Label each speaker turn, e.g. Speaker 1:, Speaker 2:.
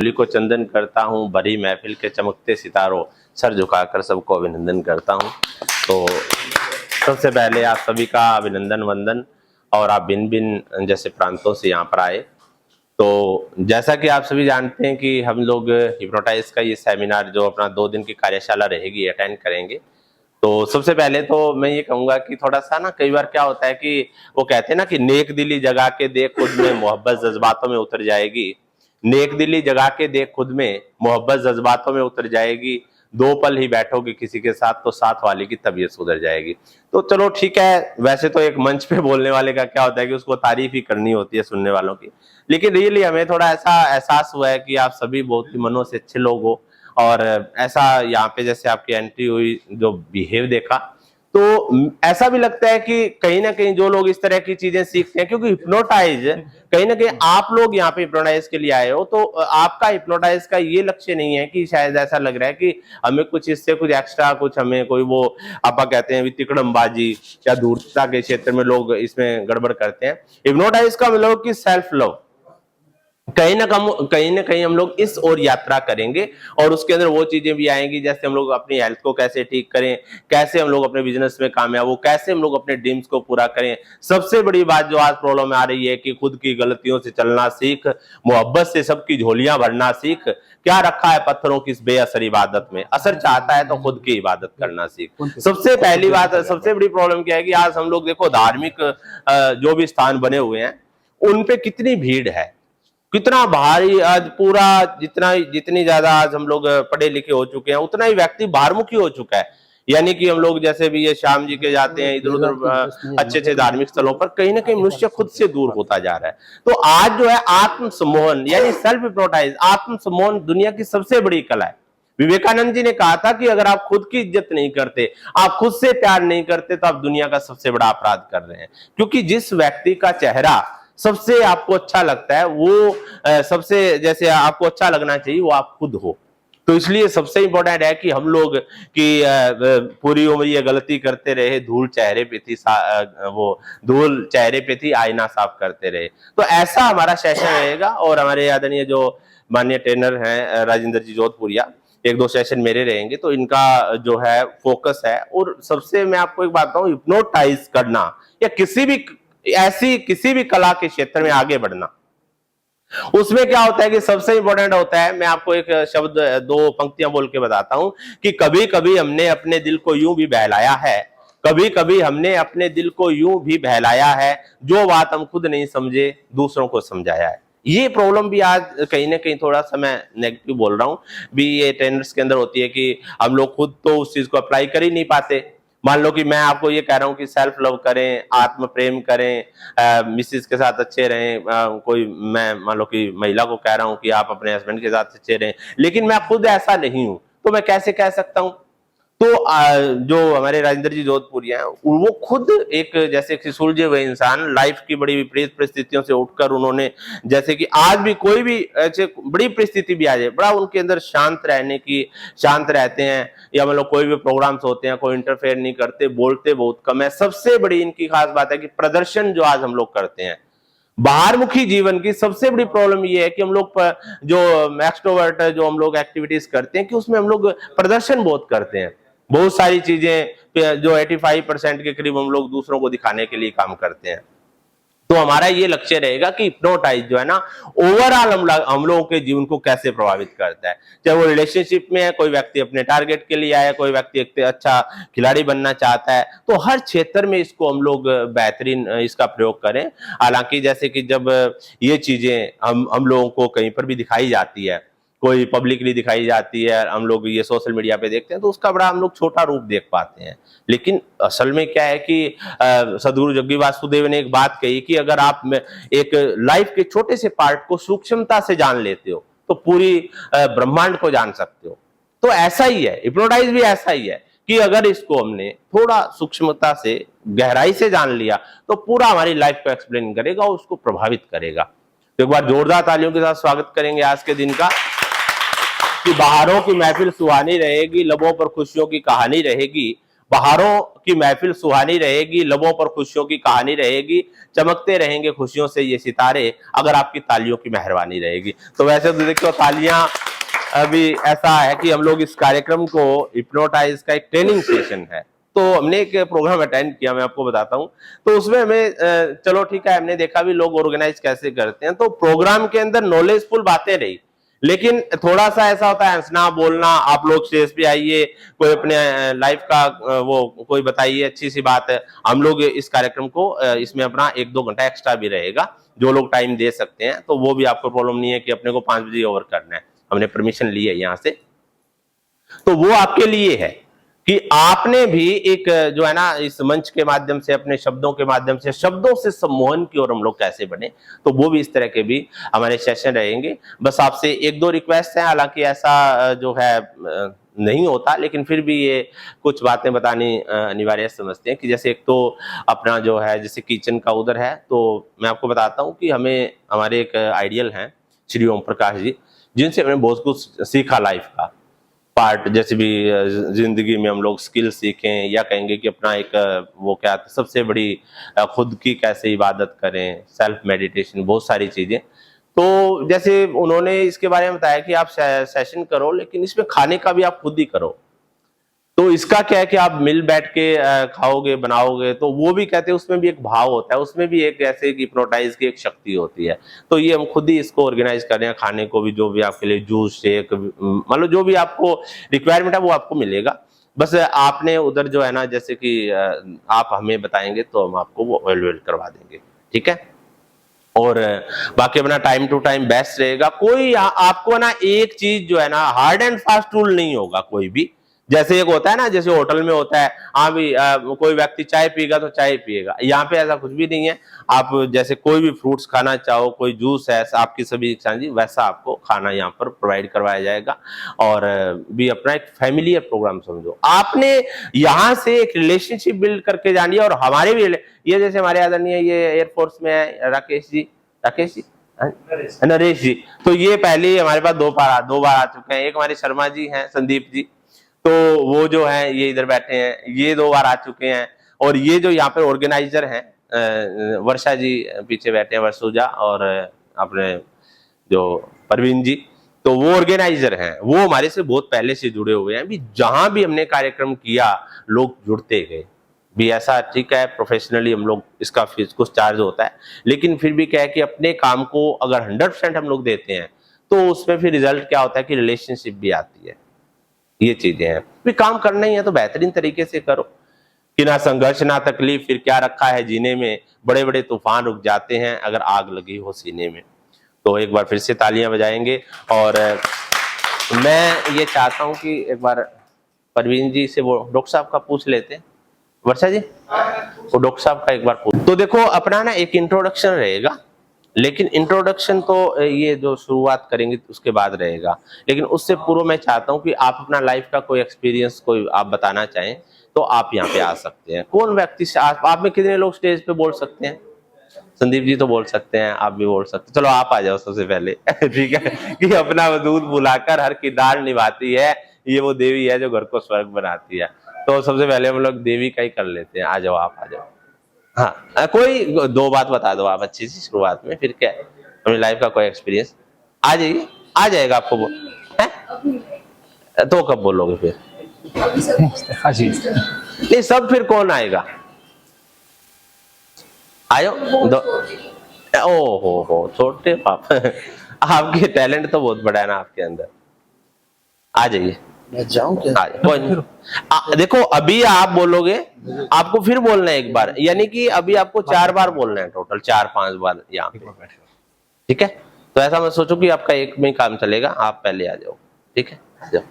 Speaker 1: होली को चंदन करता हूँ, भरी महफिल के चमकते सितारों, सर झुकाकर सबको अभिनंदन करता हूँ। तो सबसे पहले आप सभी का अभिनंदन वंदन। और आप भिन्न भिन्न जैसे प्रांतों से यहाँ पर आए। तो जैसा कि आप सभी जानते हैं कि हम लोग हिप्नोटाइज का ये सेमिनार जो अपना 2 दिन की कार्यशाला रहेगी अटेंड करेंगे। तो सबसे पहले तो मैं ये कहूंगा कि थोड़ा सा ना, कई बार क्या होता है कि वो कहते हैं ना कि नेक दिली जगा के देख खुद में मोहब्बत जज्बातों में उतर जाएगी। नेक दिली जगा के देख खुद में मोहब्बत जज्बातों में उतर जाएगी। 2 पल ही बैठोगे किसी के साथ तो साथ वाले की तबीयत सुधर जाएगी। तो चलो ठीक है, वैसे तो एक मंच पे बोलने वाले का क्या होता है कि उसको तारीफ ही करनी होती है सुनने वालों की, लेकिन रियली हमें थोड़ा ऐसा एहसास हुआ है कि आप सभी बहुत ही मनों से अच्छे लोग हो। और ऐसा यहाँ पे जैसे आपकी एंट्री हुई, जो बिहेव देखा, तो ऐसा भी लगता है कि कहीं ना कहीं जो लोग इस तरह की चीजें सीखते हैं, क्योंकि हिप्नोटाइज कहीं ना कहीं आप लोग यहाँ पे हिप्नोटाइज के लिए आए हो, तो आपका हिप्नोटाइज का ये लक्ष्य नहीं है कि शायद ऐसा लग रहा है कि हमें कुछ इससे कुछ एक्स्ट्रा, कुछ हमें कोई वो आप कहते हैं तिकड़मबाजी या धूर्तता के क्षेत्र में लोग इसमें गड़बड़ करते हैं। हिप्नोटाइज का मतलब कि सेल्फ लव, कहीं ना कहीं हम लोग इस ओर यात्रा करेंगे। और उसके अंदर वो चीजें भी आएंगी, जैसे हम लोग अपनी हेल्थ को कैसे ठीक करें, कैसे हम लोग अपने बिजनेस में कामयाब हो, कैसे हम लोग अपने ड्रीम्स को पूरा करें। सबसे बड़ी बात जो आज प्रॉब्लम आ रही है कि खुद की गलतियों से चलना सीख, मोहब्बत से सबकी झोलियां भरना सीख। क्या रखा है पत्थरों की इस बेअसर इबादत में, असर चाहता है तो खुद की इबादत करना सीख। सबसे पहली बात, सबसे बड़ी प्रॉब्लम क्या है कि आज हम लोग देखो धार्मिक जो भी स्थान बने हुए हैं उन पे कितनी भीड़ है, कितना भारी। आज पूरा जितनी ज्यादा आज हम लोग पढ़े लिखे हो चुके हैं, उतना ही व्यक्ति बाहरमुखी हो चुका है। यानी कि हम लोग जैसे भी ये श्याम जी के जाते हैं इधर उधर अच्छे अच्छे धार्मिक स्थलों पर, कहीं ना कहीं मनुष्य खुद से दूर होता जा रहा है। तो आज जो है आत्म सम्मोहन यानी सेल्फ हिप्नोटाइज, आत्म सम्मोहन दुनिया की सबसे बड़ी कला है। विवेकानंद जी ने कहा था कि अगर आप खुद की इज्जत नहीं करते, आप खुद से प्यार नहीं करते, तो आप दुनिया का सबसे बड़ा अपराध कर रहे हैं। क्योंकि जिस व्यक्ति का चेहरा सबसे आपको अच्छा लगता है, वो सबसे जैसे आपको अच्छा लगना चाहिए, वो आप खुद हो। तो इसलिए सबसे इंपॉर्टेंट है कि हम लोग कि पूरी उम्र ये गलती करते रहे, धूल चेहरे पे थी, वो धूल चेहरे पे थी, आईना साफ करते रहे। तो ऐसा हमारा सेशन रहेगा। और हमारे आदरणीय जो माननीय ट्रेनर हैं राजेंद्र जी जोधपुरिया, 1-2 सेशन मेरे रहेंगे। तो इनका जो है फोकस है। और सबसे मैं आपको एक बात बताऊं, हिप्नोटाइज करना या किसी भी कला के क्षेत्र में आगे बढ़ना, उसमें क्या होता है कि सबसे इंपॉर्टेंट होता है, मैं आपको एक शब्द 2 पंक्तियां बोल के बताता हूं कि कभी कभी हमने अपने दिल को यूं भी बहलाया है, कभी कभी हमने अपने दिल को यूं भी बहलाया है, जो बात हम खुद नहीं समझे दूसरों को समझाया है। ये प्रॉब्लम भी आज कहीं ना कहीं, थोड़ा सा मैं नेगेटिव बोल रहा हूं भी, ये ट्रेनर्स के अंदर होती है कि हम लोग खुद तो उस चीज को अप्लाई कर ही नहीं पाते। मान लो कि मैं आपको ये कह रहा हूं कि सेल्फ लव करें, आत्म प्रेम करें, मिसेस के साथ अच्छे रहें, कोई मैं मान लो कि महिला को कह रहा हूं कि आप अपने हस्बैंड के साथ अच्छे रहें, लेकिन मैं खुद ऐसा नहीं हूं, तो मैं कैसे कह सकता हूं। तो जो हमारे राजेंद्र जी जोधपुरी हैं, वो खुद एक जैसे कि सुलझे हुए इंसान, लाइफ की बड़ी विपरीत परिस्थितियों से उठकर उन्होंने, जैसे कि आज भी कोई भी ऐसे बड़ी परिस्थिति भी आ जाए, बड़ा उनके अंदर शांत रहते हैं। या मतलब कोई भी प्रोग्राम्स होते हैं, कोई इंटरफेयर नहीं करते, बोलते बहुत कम है। सबसे बड़ी इनकी खास बात है कि प्रदर्शन जो आज हम लोग करते हैं, बाहरमुखी जीवन की सबसे बड़ी प्रॉब्लम ये है कि हम लोग जो एक्सट्रोवर्ट जो हम लोग एक्टिविटीज करते हैं, कि उसमें हम लोग प्रदर्शन बहुत करते हैं। बहुत सारी चीजें जो 85% के करीब हम लोग दूसरों को दिखाने के लिए काम करते हैं। तो हमारा ये लक्ष्य रहेगा कि हिप्नोटाइज जो है ना, ओवरऑल हम लोगों के जीवन को कैसे प्रभावित करता है। चाहे वो रिलेशनशिप में है, कोई व्यक्ति अपने टारगेट के लिए आया, कोई व्यक्ति एक अच्छा खिलाड़ी बनना चाहता है, तो हर क्षेत्र में इसको हम लोग बेहतरीन इसका प्रयोग करें। हालांकि जैसे कि जब ये चीजें हम लोगों को कहीं पर भी दिखाई जाती है, कोई पब्लिकली दिखाई जाती है, हम लोग ये सोशल मीडिया पे देखते हैं, तो उसका बड़ा हम लोग छोटा रूप देख पाते हैं। लेकिन असल में क्या है कि सदगुरु जग्गी वासुदेव ने एक बात कही कि अगर आप एक लाइफ के छोटे से पार्ट को सूक्ष्मता से जान लेते हो, तो पूरी ब्रह्मांड को जान सकते हो। तो ऐसा ही है, हिप्नोटाइज भी ऐसा ही है कि अगर इसको हमने थोड़ा सूक्ष्मता से, गहराई से जान लिया, तो पूरा हमारी लाइफ को एक्सप्लेन करेगा और उसको प्रभावित करेगा। तो एक बार जोरदार तालियों के साथ स्वागत करेंगे आज के दिन का, कि बाहरों की महफिल सुहानी रहेगी, लबों पर खुशियों की कहानी रहेगी, बहारों की महफिल सुहानी रहेगी, लबों पर खुशियों की कहानी रहेगी, चमकते रहेंगे खुशियों से ये सितारे अगर आपकी तालियों की मेहरबानी रहेगी। तो वैसे तो देखो तालियां, अभी ऐसा है कि हम लोग इस कार्यक्रम को हिप्नोटाइज का एक ट्रेनिंग सेशन है, तो हमने एक प्रोग्राम अटेंड किया, मैं आपको बताता हूं। तो उसमें हमें चलो ठीक है, हमने देखा भी लोग ऑर्गेनाइज कैसे करते हैं, तो प्रोग्राम के अंदर नॉलेजफुल बातें रही, लेकिन थोड़ा सा ऐसा होता है हंसना बोलना, आप लोग स्टेज पे आइए, कोई अपने लाइफ का वो कोई बताइए अच्छी सी बात है। हम लोग इस कार्यक्रम को इसमें अपना 1-2 घंटा एक्स्ट्रा भी रहेगा, जो लोग टाइम दे सकते हैं, तो वो भी आपको प्रॉब्लम नहीं है कि अपने को 5 बजे ओवर करना है, हमने परमिशन ली है यहाँ से। तो वो आपके लिए है कि आपने भी एक जो है ना इस मंच के माध्यम से, अपने शब्दों के माध्यम से, शब्दों से सम्मोहन की ओर हम लोग कैसे बने, तो वो भी इस तरह के भी हमारे सेशन रहेंगे। बस आपसे 1-2 रिक्वेस्ट है, हालांकि ऐसा जो है नहीं होता, लेकिन फिर भी ये कुछ बातें बतानी अनिवार्य समझते हैं कि जैसे एक तो अपना जो है जैसे किचन का उधर है, तो मैं आपको बताता हूँ कि हमें हमारे एक आइडियल हैं श्री ओम प्रकाश जी, जिनसे हमने बहुत कुछ सीखा लाइफ का पार्ट, जैसे भी जिंदगी में हम लोग स्किल सीखें, या कहेंगे कि अपना एक वो क्या सबसे बड़ी खुद की कैसे इबादत करें, सेल्फ मेडिटेशन, बहुत सारी चीजें। तो जैसे उन्होंने इसके बारे में बताया कि आप सेशन करो, लेकिन इसमें खाने का भी आप खुद ही करो। तो इसका क्या है कि आप मिल बैठ के खाओगे बनाओगे, तो वो भी कहते हैं उसमें भी एक भाव होता है, उसमें भी एक ऐसे हिप्नोटाइज की एक शक्ति होती है। तो ये हम खुद ही इसको ऑर्गेनाइज कर रहे हैं, खाने को भी, जो भी आपके लिए जूस शेक, मतलब जो भी आपको रिक्वायरमेंट है वो आपको मिलेगा। बस आपने उधर जो है ना, जैसे कि आप हमें बताएंगे तो हम आपको वो अवेलेबल करवा देंगे, ठीक है। और बाकी अपना टाइम टू टाइम बेस्ट रहेगा। कोई आपको ना एक चीज जो है ना हार्ड एंड फास्ट रूल नहीं होगा कोई भी, जैसे एक होता है ना, जैसे होटल में होता है, हाँ भी कोई व्यक्ति चाय पिएगा तो चाय पिएगा, यहाँ पे ऐसा कुछ भी नहीं है। आप जैसे कोई भी फ्रूट्स खाना चाहो, कोई जूस है, आपकी सभी इच्छा जी, वैसा आपको खाना यहाँ पर प्रोवाइड करवाया जाएगा। और भी अपना एक फैमिलियर प्रोग्राम समझो, आपने यहाँ से एक रिलेशनशिप बिल्ड करके जानी है। और हमारे भी ये जैसे हमारे आदरणीय ये एयरफोर्स में है राकेश जी, नरेश जी, तो ये पहले ही हमारे पास 2 बार आ चुके हैं। एक हमारे शर्मा जी हैं, संदीप जी, तो वो जो है ये इधर बैठे हैं, ये 2 बार आ चुके हैं। और ये जो यहाँ पे ऑर्गेनाइजर हैं वर्षा जी पीछे बैठे हैं, वर्षुजा, और अपने जो परवीन जी, तो वो ऑर्गेनाइजर हैं, वो हमारे से बहुत पहले से जुड़े हुए हैं। भी जहां भी हमने कार्यक्रम किया लोग जुड़ते गए भी, ऐसा ठीक है प्रोफेशनली हम लोग इसका फीस कुछ चार्ज होता है, लेकिन फिर भी क्या है कि अपने काम को अगर 100% हम लोग देते हैं तो उसमें फिर रिजल्ट क्या होता है कि रिलेशनशिप भी आती है। ये चीजें हैं, भी काम करना ही है तो बेहतरीन तरीके से करो, कि ना संघर्ष ना तकलीफ, फिर क्या रखा है जीने में, बड़े बड़े तूफान रुक जाते हैं अगर आग लगी हो सीने में। तो एक बार फिर से तालियां बजाएंगे। और मैं ये चाहता हूं कि एक बार परवीन जी से वो डॉक्टर साहब का पूछ लेते हैं, वर्षा जी वो डॉक्टर साहब का एक बार पूछ। तो देखो अपना ना एक इंट्रोडक्शन रहेगा, लेकिन इंट्रोडक्शन तो ये जो शुरुआत करेंगे उसके बाद रहेगा, लेकिन उससे पूर्व मैं चाहता हूं कि आप अपना लाइफ का कोई एक्सपीरियंस कोई आप बताना चाहें तो आप यहाँ पे आ सकते हैं। कौन व्यक्ति से आप में कितने लोग स्टेज पे बोल सकते हैं? संदीप जी तो बोल सकते हैं, आप भी बोल सकते हैं, चलो आप आ जाओ सबसे पहले ठीक है, कि अपना दूध बुलाकर हर किरदार निभाती है, ये वो देवी है जो घर को स्वर्ग बनाती है। तो सबसे पहले हम लोग देवी का ही कर लेते हैं, आ जाओ आप आ जाओ। हाँ कोई 2 बात बता दो आप अच्छी सी शुरुआत में, फिर क्या है अपनी लाइफ का कोई एक्सपीरियंस आ जाइए, आ जाएगा आपको तो कब बोलोगे फिर? नहीं सब फिर कौन आएगा? आयो ओ हो छोटे पाप आपके टैलेंट तो बहुत बड़ा है ना आपके अंदर, आ जाइए।
Speaker 2: जाऊं क्या?
Speaker 1: देखो अभी आप बोलोगे, आपको फिर बोलना है एक बार, यानी कि अभी आपको 4 बार बोलना है, टोटल 4-5 बार यहाँ पे, ठीक है। तो ऐसा मत सोचो कि आपका एक में काम चलेगा, आप पहले आ जाओ, ठीक है, आ जाओ।